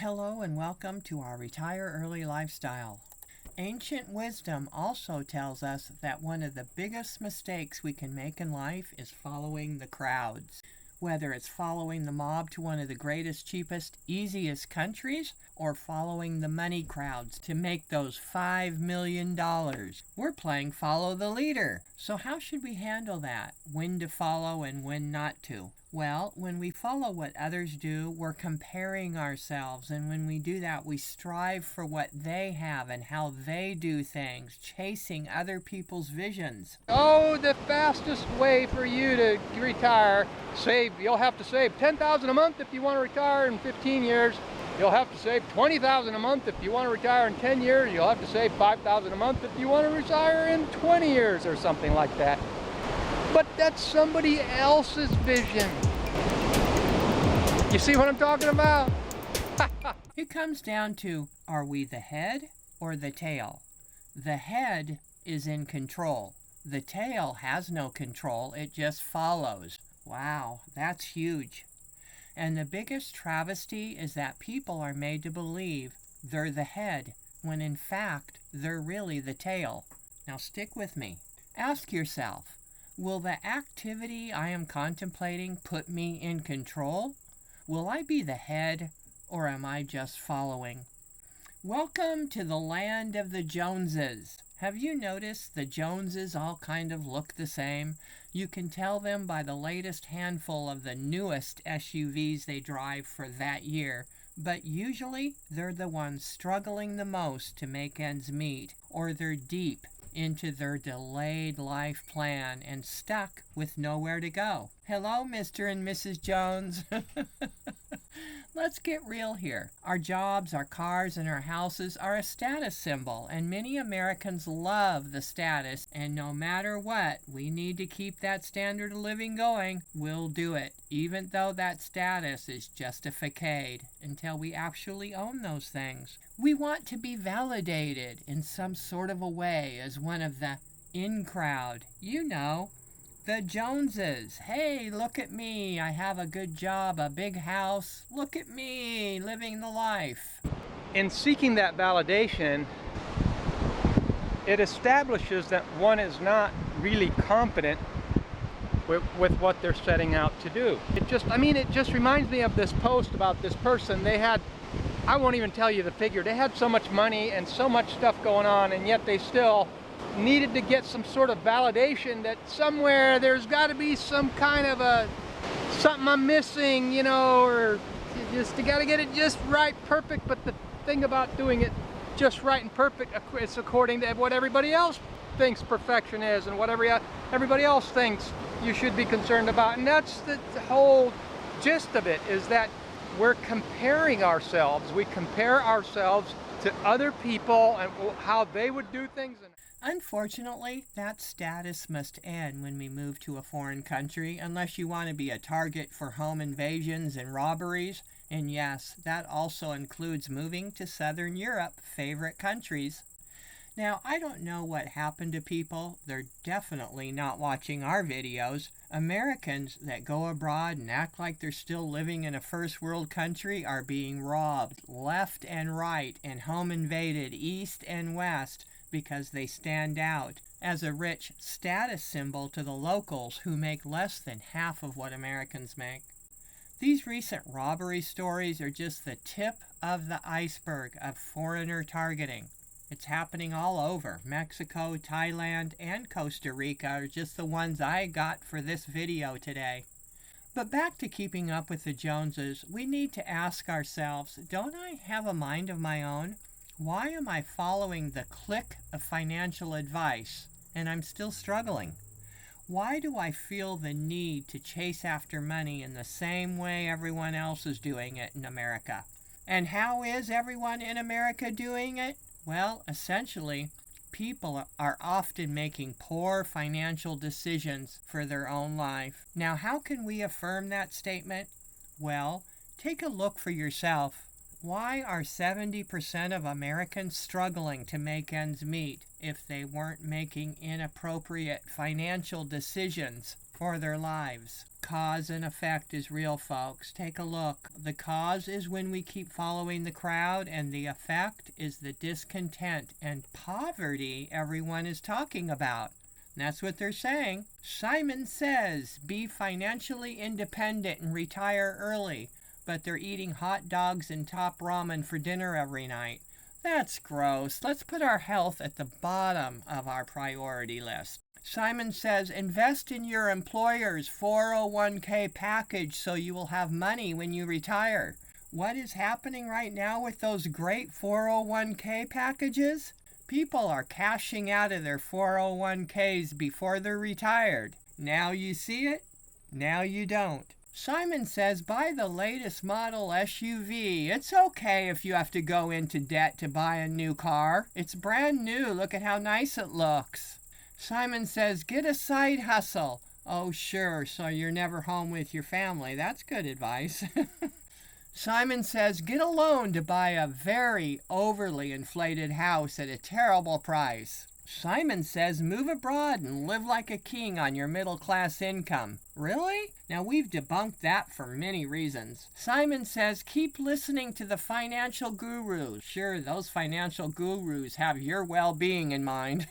Hello and welcome to our Retire Early lifestyle. Ancient wisdom also tells us that one of the biggest mistakes we can make in life is following the crowds. Whether it's following the mob to one of the greatest, cheapest, easiest countries, or following the money crowds to make those $5 million. We're playing follow the leader. So how should we handle that? When to follow and when not to? Well, when we follow what others do, we're comparing ourselves, and when we do that, we strive for what they have and how they do things, chasing other people's visions. Oh, the fastest way for you to retire, you'll have to save $10,000 a month if you want to retire in 15 years. You'll have to save $20,000 a month if you want to retire in 10 years. You'll have to save $5,000 a month if you want to retire in 20 years or something like that. But that's somebody else's vision. You see what I'm talking about? It comes down to, are we the head or the tail? The head is in control. The tail has no control, it just follows. Wow, that's huge. And the biggest travesty is that people are made to believe they're the head, when in fact, they're really the tail. Now stick with me. Ask yourself, will the activity I am contemplating put me in control? Will I be the head, or am I just following? Welcome to the land of the Joneses. Have you noticed the Joneses all kind of look the same? You can tell them by the latest handful of the newest SUVs they drive for that year, but usually they're the ones struggling the most to make ends meet, or they're deep into their delayed life plan and stuck with nowhere to go. Hello, Mr. and Mrs. Jones. Let's get real here. Our jobs, our cars, and our houses are a status symbol, and many Americans love the status, and no matter what, we need to keep that standard of living going. We'll do it, even though that status is just a facade, until we actually own those things. We want to be validated in some sort of a way as one of the in crowd. You know, the Joneses. Hey, look at me. I have a good job, a big house. Look at me, living the life. In seeking that validation, it establishes that one is not really confident with what they're setting out to do. It just reminds me of this post about this person. They had, I won't even tell you the figure, they had so much money and so much stuff going on, and yet they still needed to get some sort of validation that somewhere there's got to be some kind of something I'm missing, you know, or you got to get it just right, perfect. But the thing about doing it just right and perfect, it's according to what everybody else thinks perfection is and what everybody else thinks you should be concerned about. And that's the whole gist of it, is that we're comparing ourselves. We compare ourselves to other people and how they would do things. Unfortunately, that status must end when we move to a foreign country, unless you want to be a target for home invasions and robberies. And yes, that also includes moving to Southern Europe, favorite countries. Now, I don't know what happened to people. They're definitely not watching our videos. Americans that go abroad and act like they're still living in a first world country are being robbed left and right and home invaded east and west, because they stand out as a rich status symbol to the locals who make less than half of what Americans make. These recent robbery stories are just the tip of the iceberg of foreigner targeting. It's happening all over. Mexico, Thailand, and Costa Rica are just the ones I got for this video today. But back to keeping up with the Joneses, we need to ask ourselves, don't I have a mind of my own? Why am I following the clique of financial advice and I'm still struggling? Why do I feel the need to chase after money in the same way everyone else is doing it in America? And how is everyone in America doing it? Well, essentially, people are often making poor financial decisions for their own life. Now, how can we affirm that statement? Well, take a look for yourself. Why are 70% of Americans struggling to make ends meet if they weren't making inappropriate financial decisions for their lives. Cause and effect is real, folks. Take a look. The cause is when we keep following the crowd, and the effect is the discontent and poverty everyone is talking about. That's what they're saying. Simon says, be financially independent and retire early, but they're eating hot dogs and top ramen for dinner every night. That's gross. Let's put our health at the bottom of our priority list. Simon says, invest in your employer's 401k package so you will have money when you retire. What is happening right now with those great 401k packages? People are cashing out of their 401ks before they're retired. Now you see it, now you don't. Simon says, buy the latest model SUV. It's okay if you have to go into debt to buy a new car. It's brand new. Look at how nice it looks. Simon says, get a side hustle. Oh, sure, so you're never home with your family. That's good advice. Simon says, get a loan to buy a very overly inflated house at a terrible price. Simon says, move abroad and live like a king on your middle-class income. Really? Now, we've debunked that for many reasons. Simon says, keep listening to the financial gurus. Sure, those financial gurus have your well-being in mind.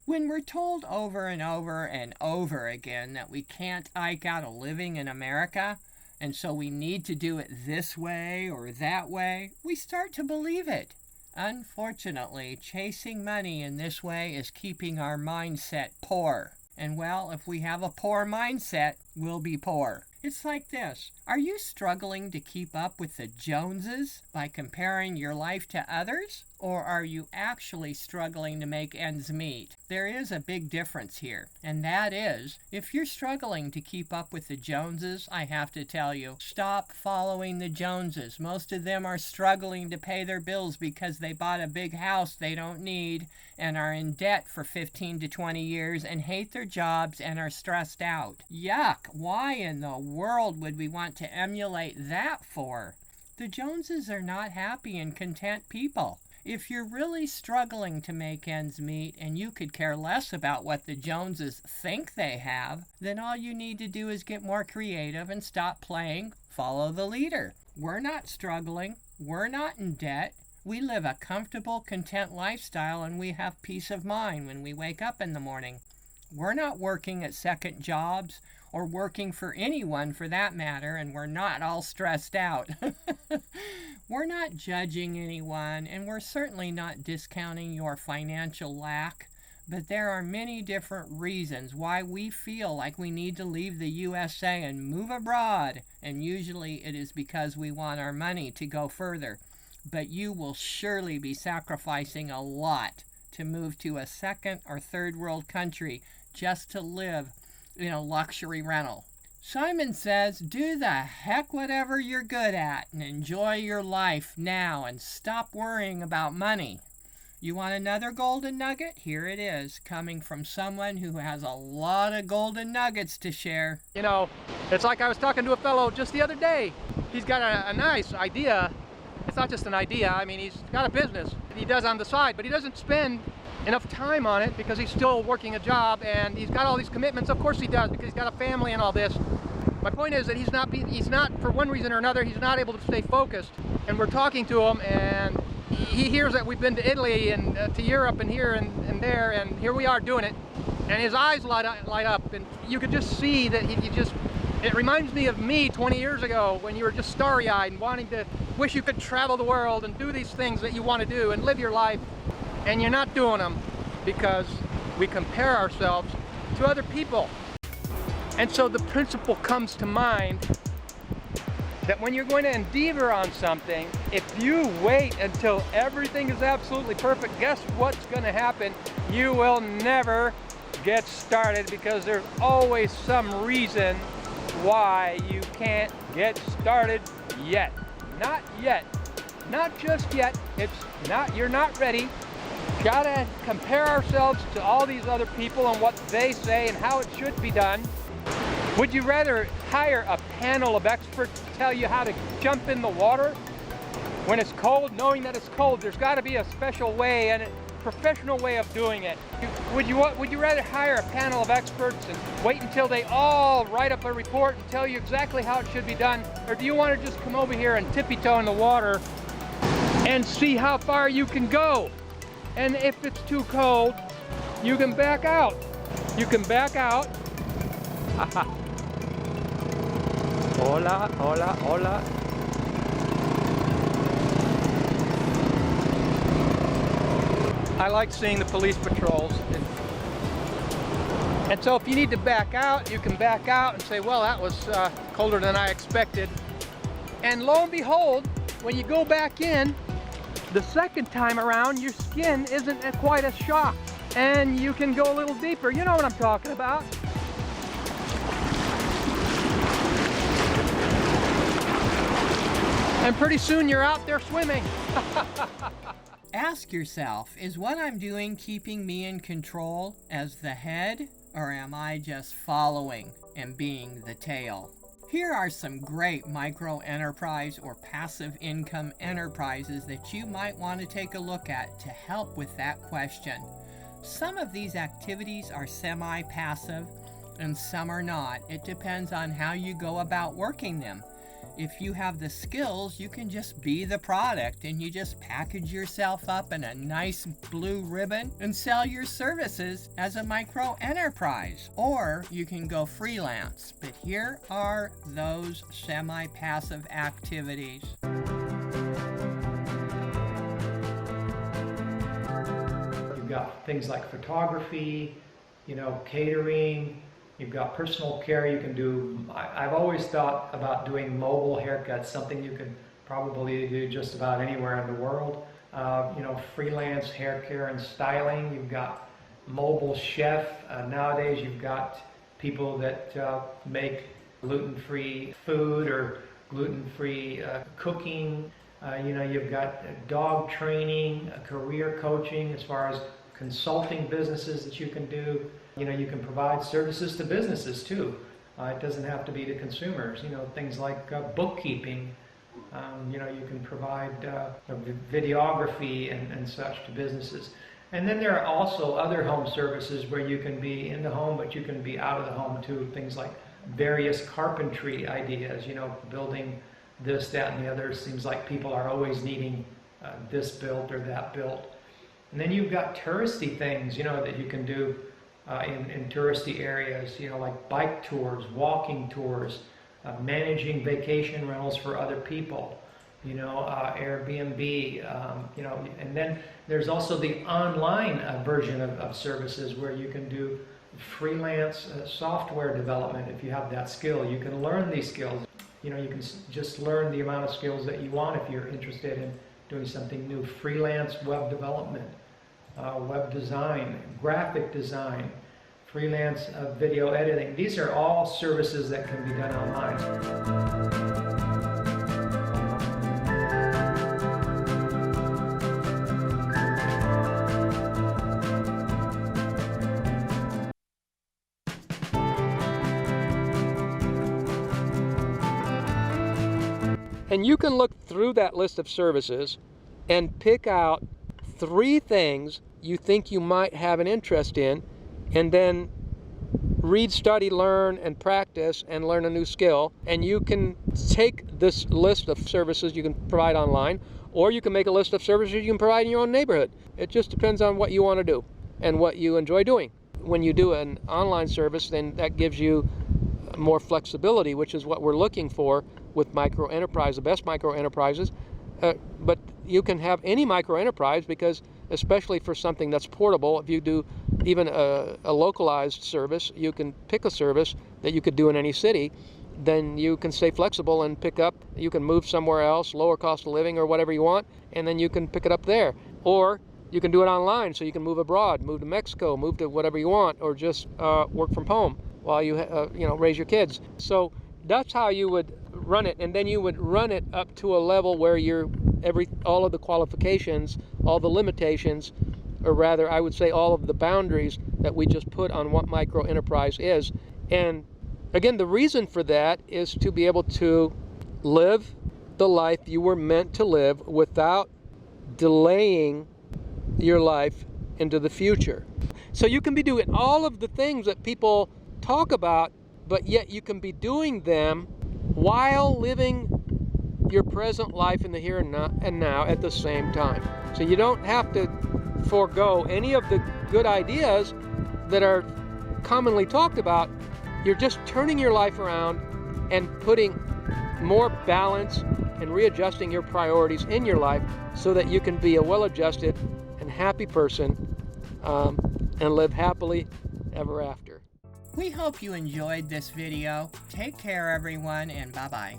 When we're told over and over and over again that we can't eke out a living in America, and so we need to do it this way or that way, we start to believe it. Unfortunately, chasing money in this way is keeping our mindset poor. And well, if we have a poor mindset, we'll be poor. It's like this. Are you struggling to keep up with the Joneses by comparing your life to others? Or are you actually struggling to make ends meet? There is a big difference here, and that is, if you're struggling to keep up with the Joneses, I have to tell you, stop following the Joneses. Most of them are struggling to pay their bills because they bought a big house they don't need and are in debt for 15 to 20 years and hate their jobs and are stressed out. Yuck! Why in the world would we want to emulate that for? The Joneses are not happy and content people. If you're really struggling to make ends meet and you could care less about what the Joneses think they have, then all you need to do is get more creative and stop playing follow the leader. We're not struggling. We're not in debt. We live a comfortable, content lifestyle, and we have peace of mind when we wake up in the morning. We're not working at second jobs or working for anyone for that matter, and we're not all stressed out. We're not judging anyone, and we're certainly not discounting your financial lack, but there are many different reasons why we feel like we need to leave the USA and move abroad, and usually it is because we want our money to go further. But you will surely be sacrificing a lot to move to a second or third world country just to live in a luxury rental. Simon says, do the heck whatever you're good at and enjoy your life now and stop worrying about money. You want another golden nugget? Here it is, coming from someone who has a lot of golden nuggets to share. You know, it's like I was talking to a fellow just the other day. He's got a nice idea. It's not just an idea, I mean, he's got a business that he does on the side, but he doesn't spend enough time on it because he's still working a job and he's got all these commitments. Of course he does, because he's got a family and all this. My point is that he's not, for one reason or another, he's not able to stay focused. And we're talking to him, and he hears that we've been to Italy and to Europe and here and there, and here we are doing it. And his eyes light up, and you could just see that it reminds me of me 20 years ago when you were just starry-eyed and wanting to wish you could travel the world and do these things that you want to do and live your life, and you're not doing them because we compare ourselves to other people. And so the principle comes to mind that when you're going to endeavor on something, if you wait until everything is absolutely perfect, guess what's going to happen? You will never get started because there's always some reason why you can't get started yet. Not yet. Not just yet. It's not, you're not ready. Gotta compare ourselves to all these other people and what they say and how it should be done. Would you rather hire a panel of experts to tell you how to jump in the water when it's cold, knowing that it's cold? There's got to be a special way, and professional way of doing it. Would you rather hire a panel of experts and wait until they all write up a report and tell you exactly how it should be done? Or do you want to just come over here and tippy-toe in the water and see how far you can go? And if it's too cold, you can back out. You can back out. Hola, hola, hola. I like seeing the police patrols. And so if you need to back out, you can back out and say, well, that was colder than I expected. And lo and behold, when you go back in, the second time around, your skin isn't quite as shocked. And you can go a little deeper. You know what I'm talking about. And pretty soon you're out there swimming. Ask yourself, is what I'm doing keeping me in control as the head, or am I just following and being the tail? Here are some great micro-enterprise or passive income enterprises that you might want to take a look at to help with that question. Some of these activities are semi-passive and some are not. It depends on how you go about working them. If you have the skills, you can just be the product and you just package yourself up in a nice blue ribbon and sell your services as a micro enterprise. Or you can go freelance. But here are those semi-passive activities. You've got things like photography, catering. You've got personal care you can do. I've always thought about doing mobile haircuts, something you can probably do just about anywhere in the world. Freelance hair care and styling. You've got mobile chef. Nowadays you've got people that make gluten-free food or gluten-free cooking. You've got dog training, career coaching as far as consulting businesses that you can do. You can provide services to businesses too. It doesn't have to be to consumers. Things like bookkeeping. You can provide videography and such to businesses. And then there are also other home services where you can be in the home, but you can be out of the home too. Things like various carpentry ideas, building this, that, and the other. Seems like people are always needing this built or that built. And then you've got touristy things, that you can do in touristy areas, like bike tours, walking tours, managing vacation rentals for other people, Airbnb, and then there's also the online version of services where you can do freelance software development. If you have that skill, you can learn these skills. You can just learn the amount of skills that you want if you're interested in doing something new. Freelance web development, web design, graphic design, freelance video editing. These are all services that can be done online. And you can look through that list of services and pick out 3 things you think you might have an interest in, and then read, study, learn, and practice and learn a new skill. And you can take this list of services you can provide online, or you can make a list of services you can provide in your own neighborhood. It just depends on what you want to do and what you enjoy doing. When you do an online service, then that gives you more flexibility, which is what we're looking for with micro enterprise, the best micro enterprises. But you can have any micro enterprise, because especially for something that's portable, if you do even a localized service, you can pick a service that you could do in any city. Then you can stay flexible and pick up. You can move somewhere else, lower cost of living or whatever you want, and then you can pick it up there. Or you can do it online, so you can move abroad, move to Mexico, move to whatever you want, or just work from home while you raise your kids. So that's how you would run it, and then you would run it up to a level where all of the qualifications, all the limitations, or rather I would say all of the boundaries that we just put on what micro enterprise is. And again, the reason for that is to be able to live the life you were meant to live without delaying your life into the future. So you can be doing all of the things that people talk about, but yet you can be doing them while living your present life in the here and now at the same time. So you don't have to forego any of the good ideas that are commonly talked about. You're just turning your life around and putting more balance and readjusting your priorities in your life so that you can be a well-adjusted and happy person and live happily ever after. We hope you enjoyed this video. Take care, everyone, and bye-bye.